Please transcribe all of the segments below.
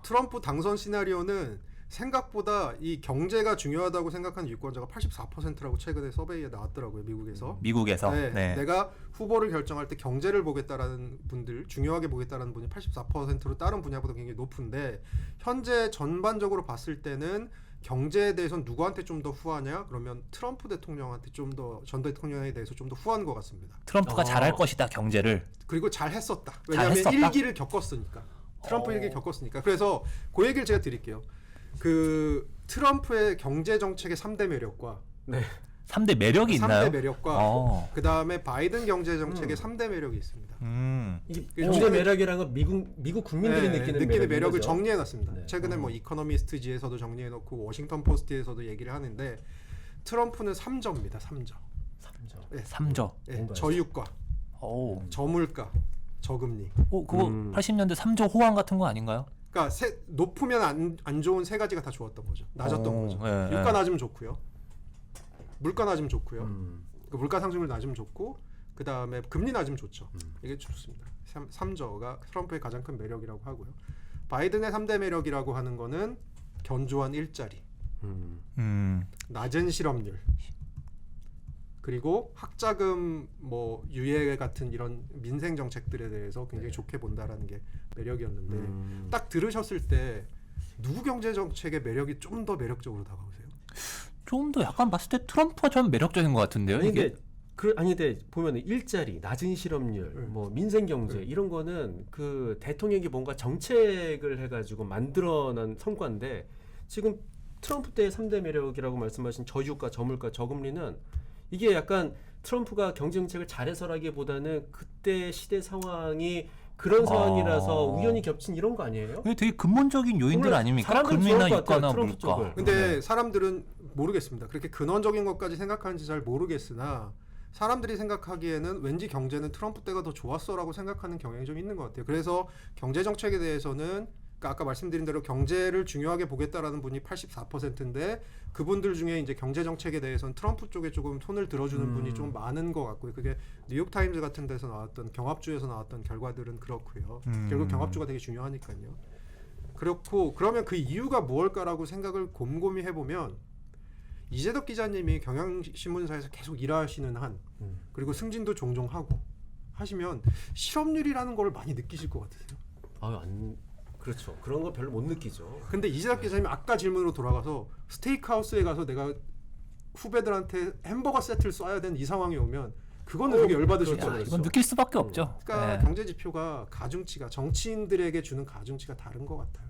트럼프 당선 시나리오는 생각보다 이 경제가 중요하다고 생각하는 유권자가 84%라고 최근에 서베이에 나왔더라고요. 미국에서. 네. 네. 내가 후보를 결정할 때 경제를 보겠다라는 분들, 중요하게 보겠다라는 분이 84%로 다른 분야보다 굉장히 높은데 현재 전반적으로 봤을 때는 경제에 대해서는 누구한테 좀 더 후하냐? 그러면 트럼프 대통령한테 좀 더 전 대통령에 대해서 좀 더 후한 것 같습니다. 트럼프가 잘할 것이다, 경제를. 그리고 잘했었다. 왜냐하면 일기를 겪었으니까. 트럼프 일기를 겪었으니까. 그래서 그 얘기를 제가 드릴게요. 그 트럼프의 경제 정책의 3대 매력과 3대 매력이 있나요? 3대 매력과 그다음에 바이든 경제 정책의 3대 매력이 있습니다. 이게 경제 매력이라는 건 미국 국민들이 느끼는 매력을 거죠? 정리해 놨습니다. 네. 최근에 뭐 이코노미스트지에서도 정리해 놓고 워싱턴 포스트에서도 얘기를 하는데 트럼프는 3저입니다. 3저. 3저. 네. 3저. 네. 저유가, 저물가, 저금리. 그거 80년대 3조 호황 같은 거 아닌가요? 그러니까 높으면 안 좋은 세 가지가 다 좋았던 거죠. 낮았던 거죠. 네, 유가 낮으면 좋고요. 물가 낮으면 좋고요. 그 물가 상승률 낮으면 좋고 그 다음에 금리 낮으면 좋죠. 이게 좋습니다. 3저가 트럼프의 가장 큰 매력이라고 하고요. 바이든의 3대 매력이라고 하는 거는 견조한 일자리, 낮은 실업률, 그리고 학자금 뭐 유예 같은 이런 민생 정책들에 대해서 굉장히 좋게 본다라는 게 매력이었는데 딱 들으셨을 때 누구 경제 정책의 매력이 좀 더 매력적으로 다가오세요? 좀 더 약간 봤을 때 트럼프가 좀 매력적인 것 같은데요. 이게 근데 보면 일자리, 낮은 실업률, 뭐 민생 경제 이런 거는 그 대통령이 뭔가 정책을 해가지고 만들어낸 성과인데 지금 트럼프 때의 3대 매력이라고 말씀하신 저유가, 저물가, 저금리는 이게 약간 트럼프가 경제 정책을 잘해서라기보다는 그때 시대 상황이 그런 상황이라서 우연히 겹친 이런 거 아니에요? 되게 근본적인 요인들 아닙니까? 금리나 유가나 물가. 근데 사람들은 모르겠습니다. 그렇게 근원적인 것까지 생각하는지 잘 모르겠으나 사람들이 생각하기에는 왠지 경제는 트럼프 때가 더 좋았어라고 생각하는 경향이 좀 있는 것 같아요. 그래서 경제 정책에 대해서는 아까 말씀드린 대로 경제를 중요하게 보겠다라는 분이 84%인데 그분들 중에 이제 경제 정책에 대해서는 트럼프 쪽에 조금 손을 들어주는 분이 좀 많은 것 같고요. 그게 뉴욕 타임즈 같은 데서 나왔던 경합주에서 나왔던 결과들은 그렇고요. 결국 경합주가 되게 중요하니까요. 그렇고 그러면 그 이유가 무엇일까라고 생각을 곰곰이 해보면 이재덕 기자님이 경향신문사에서 계속 일하시는 한 그리고 승진도 종종 하고 하시면 실업률이라는 걸 많이 느끼실 것 같으세요? 그렇죠. 그런 거 별로 못 느끼죠. 근데 이재덕 기자님이 아까 질문으로 돌아가서 스테이크하우스에 가서 내가 후배들한테 햄버거 세트를 쏴야 되는 이 상황이 오면 그거는 되게 열받으실 거예요. 이건 느낄 수밖에 없죠. 그러니까 경제 지표가 가중치가 정치인들에게 주는 가중치가 다른 것 같아요.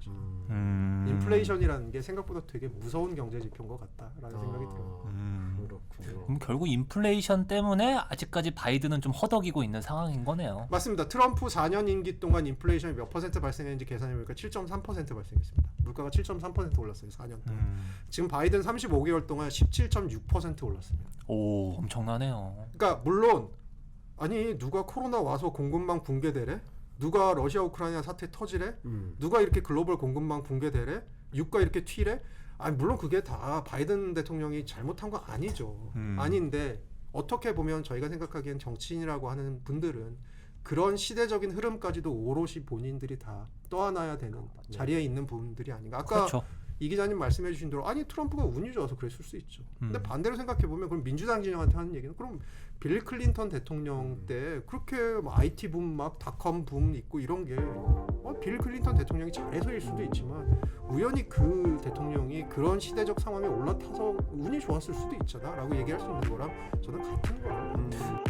인플레이션이라는 게 생각보다 되게 무서운 경제 지표인 것 같다라는 생각이 들어요. 그렇군요. 그럼 결국 인플레이션 때문에 아직까지 바이든은 좀 허덕이고 있는 상황인 거네요. 맞습니다. 트럼프 4년 임기 동안 인플레이션이 몇 퍼센트 발생했는지 계산해보니까 7.3% 발생했습니다. 물가가 7.3% 올랐어요. 4년 동안. 지금 바이든 35개월 동안 17.6% 올랐습니다. 오, 엄청나네요. 그러니까 물론 아니 누가 코로나 와서 공급망 붕괴되래? 누가 러시아 우크라이나 사태 터지래? 누가 이렇게 글로벌 공급망 붕괴되래? 유가 이렇게 튀래? 아니 물론 그게 다 바이든 대통령이 잘못한 거 아니죠. 아닌데 어떻게 보면 저희가 생각하기엔 정치인이라고 하는 분들은 그런 시대적인 흐름까지도 오롯이 본인들이 다 떠안아야 되는 자리에 있는 분들이 아닌가. 아까 그렇죠. 이 기자님 말씀해 주신 대로 아니 트럼프가 운이 좋아서 그랬을 수 있죠. 근데 반대로 생각해 보면 그럼 민주당 진영한테 하는 얘기는 그럼 빌 클린턴 대통령 때 그렇게 뭐 IT 붐 막 닷컴 붐 있고 이런 게 빌 클린턴 대통령이 잘해서일 수도 있지만 우연히 그 대통령이 그런 시대적 상황에 올라타서 운이 좋았을 수도 있잖아 라고 얘기할 수 있는 거랑 저는 같은 거예요.